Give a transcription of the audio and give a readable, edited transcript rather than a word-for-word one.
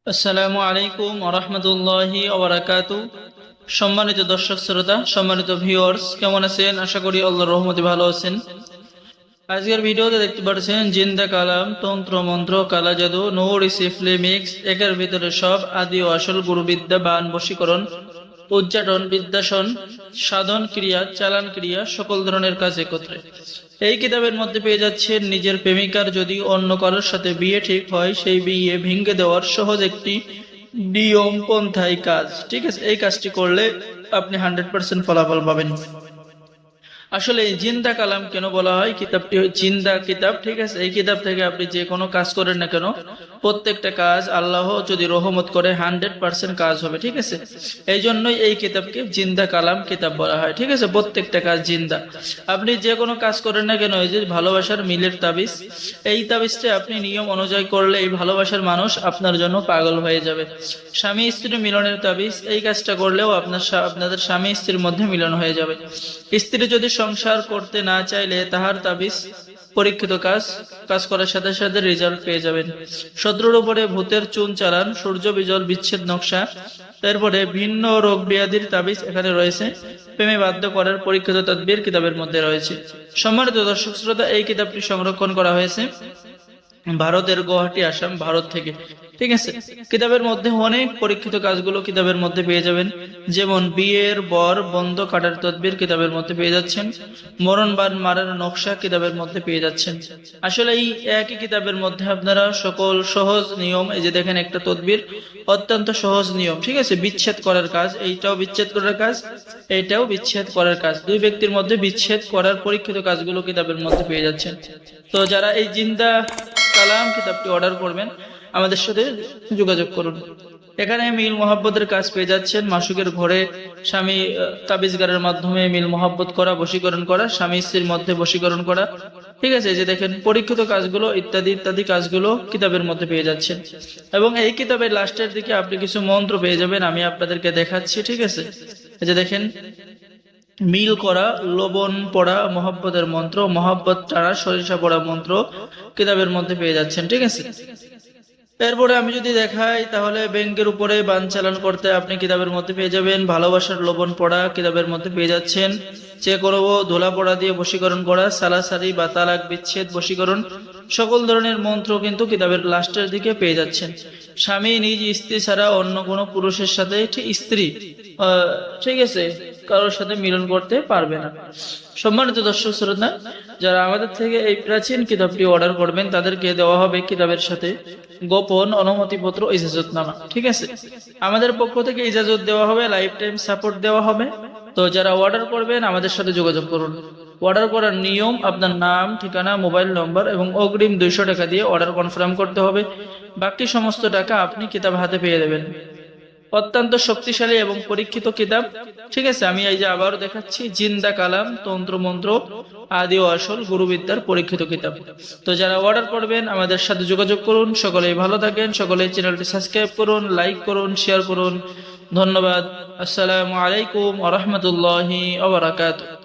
আসসালামু আলাইকুম ওয়া রাহমাতুল্লাহি ওয়া বারাকাতুহু। সম্মানিত দর্শক শ্রোতা, সম্মানিত ভিউয়ার্স, কেমন আছেন? আশা করি আল্লাহর রহমতে ভালো আছেন। আজকের ভিডিওতে দেখতে পাচ্ছেন জিন্দা কালাম, তন্ত্র মন্ত্র, কালা জাদু, নূর ইসিফলি মিক্স, একের ভিতরে সব, আদি ও আসল, গুরুবিদ্যা, বান, বশীকরণ, উচ্চাটন, বিদ্যাসন, সাধন ক্রিয়া, চালান ক্রিয়া, সকল ধরনের কাজ একত্রে। এই কিতাবের মধ্যে পেয়ে যাচ্ছেন নিজের প্রেমিকার যদি অন্য কারোর সাথে বিয়ে ঠিক হয়, সেই বিয়ে ভেঙে দেওয়ার সহজ একটি নিয়ম পন্থাই কাজ। ঠিক আছে, এই কাজটি করলে আপনি 100% ফলাফল পাবেন। আসলে এই জিন্দা কালাম কেন বলা হয়? কিতাবটি জিন্দা কিতাব। ঠিক আছে, এই কিতাব থেকে আপনি যে কোনো কাজ করেন না কেন, প্রত্যেকটা কাজ আল্লাহ যদি রহমত করে 100% কাজ হবে। ঠিক আছে, এই জন্যই এই কিতাবকে জিন্দা কালাম কিতাব বলা হয়। ঠিক আছে, প্রত্যেকটা কাজ জিন্দা। আপনি যে কোনো কাজ করেন না কেন, এই যে ভালোবাসার মিলের তাবিজ, এই তাবিজটা আপনি নিয়ম অনুযায়ী করলে এই ভালোবাসার মানুষ আপনার জন্য পাগল হয়ে যাবে। স্বামী স্ত্রী মিলনের তাবিজ, এই কাজটা করলেও আপনাদের স্বামী স্ত্রীর মধ্যে মিলন হয়ে যাবে। স্ত্রী যদি সংসার করতে না চাইলে তাহার তাবিজ পরীক্ষিত কাজ কাজ করার সাথে সাথে রেজাল্ট পেয়ে যাবেন। শত্রুর উপরে ভূতের চুন চালান, সূর্য বিজল বিচ্ছেদ নকশা, তারপরে ভিন্ন রোগ ব্যাধির তাবিজ এখানে রয়েছে। প্রেমে বাধ্য করার পরীক্ষিত তদবির কিতাবের মধ্যে রয়েছে। সম্মানিত দর্শক শ্রোতা, এই কিতাবটি সংরক্ষণ করা হয়েছে ভারতের গুয়াহাটি, আসাম, ভারত থেকে। ঠিক আছে, কিতাবের মধ্যে অনেক পরীক্ষিত কাজগুলো কিতাবের মধ্যে পেয়ে যাবেন। যেমন বিয়ের বর বন্ধ কাটার তদবির কিতাবের মধ্যে পেয়ে যাচ্ছেন। মরণ বান মারার নকশা কিতাবের মধ্যে পেয়ে যাচ্ছেন। আসলে এই একই কিতাবের মধ্যে আপনারা সকল সহজ নিয়ম, এই যে দেখেন একটা তদবির, অত্যন্ত সহজ নিয়ম। ঠিক আছে, বিচ্ছেদ করার কাজ, এইটাও বিচ্ছেদ করার কাজ, এইটাও বিচ্ছেদ করার কাজ। দুই ব্যক্তির মধ্যে বিচ্ছেদ করার পরীক্ষিত কাজগুলো কিতাবের মধ্যে পেয়ে যাচ্ছেন। তো যারা এই জিন্দা কালাম কিতাবটি অর্ডার করবেন, আমাদের সাথে যোগাযোগ করুন। এখানে মিল মোহাব্বতের কাজ পেয়ে যাচ্ছেন। মাসুকের ঘরে স্বামী তাবিজগারের মাধ্যমে মিল মোহাব্বত করা, বশীকরণ করা, স্বামী স্ত্রীর মধ্যে বশীকরণ করা। ঠিক আছে, যে দেখেন পরীক্ষিত কাজগুলো ইত্যাদি ইত্যাদি কাজগুলো কিতাবের মধ্যে পেয়ে যাচ্ছেন। এবং এই কিতাবের লাস্টের দিকে আপনি কিছু মন্ত্র পেয়ে যাবেন, আমি আপনাদেরকে দেখাচ্ছি। ঠিক আছে, এই যে দেখেন, মিল করা, লবণ পড়া, মহব্বতের মন্ত্র, মহব্বত টানা, সরিষা পড়া মন্ত্র কিতাবের মধ্যে পেয়ে যাচ্ছেন। ঠিক আছে, এরপরে আমি যদি দেখাই তাহলে ব্যাংকের উপরে বান চালান করতে আপনি কিতাবের মধ্যে পেয়ে যাবেন। ভালোবাসার লবণ পড়া কিতাবের মধ্যে পেয়ে যাচ্ছেন। চেক করব ধুলা পড়া দিয়ে বশীকরণ করা, সালাসারি বা তালাক বিচ্ছেদ বশীকরণ, সকল ধরনের মন্ত্র কিন্তু কিতাবের লাস্টের দিকে পেয়ে যাচ্ছেন। স্বামী নিজ স্ত্রী ছাড়া অন্য কোনো পুরুষের সাথে স্ত্রী ঠিক আছে কারোর সাথে মিলন করতে পারবে না। সম্মানিত দর্শক শ্রোতা, যারা আমাদের থেকে এই প্রাচীন কিতাবটি অর্ডার করবেন তাদেরকে দেওয়া হবে কিতাবের সাথে গোপন অনুমতিপত্র, ইজাজতনামা। ঠিক আছে, আমাদের পক্ষ থেকে ইজাজত দেওয়া হবে, লাইফ টাইম সাপোর্ট দেওয়া হবে। তো যারা অর্ডার করবেন আমাদের সাথে যোগাযোগ করুন। অর্ডার করার নিয়ম, আপনার নাম, ঠিকানা, মোবাইল নম্বর এবং অগ্রিম 200 টাকা দিয়ে অর্ডার কনফার্ম করতে হবে। বাকি সমস্ত টাকা আপনি কিতাব হাতে পেয়ে দেবেন। অত্যন্ত শক্তিশালী এবং পরীক্ষিত কিতাব। ঠিক আছে, আমি এই যে আবারও দেখাচ্ছি, জিন্দা কালাম, তন্ত্র মন্ত্র, আদি ও আসল, গুরুবিদ্যার পরীক্ষিত কিতাব। তো যারা অর্ডার করবেন আমাদের সাথে যোগাযোগ করুন। সকলেই ভালো থাকেন, সকলেই চ্যানেলটি সাবস্ক্রাইব করুন, লাইক করুন, শেয়ার করুন। ধন্যবাদ। আসসালামু আলাইকুম ওয়া রাহমাতুল্লাহি ওয়া বারাকাতুহু।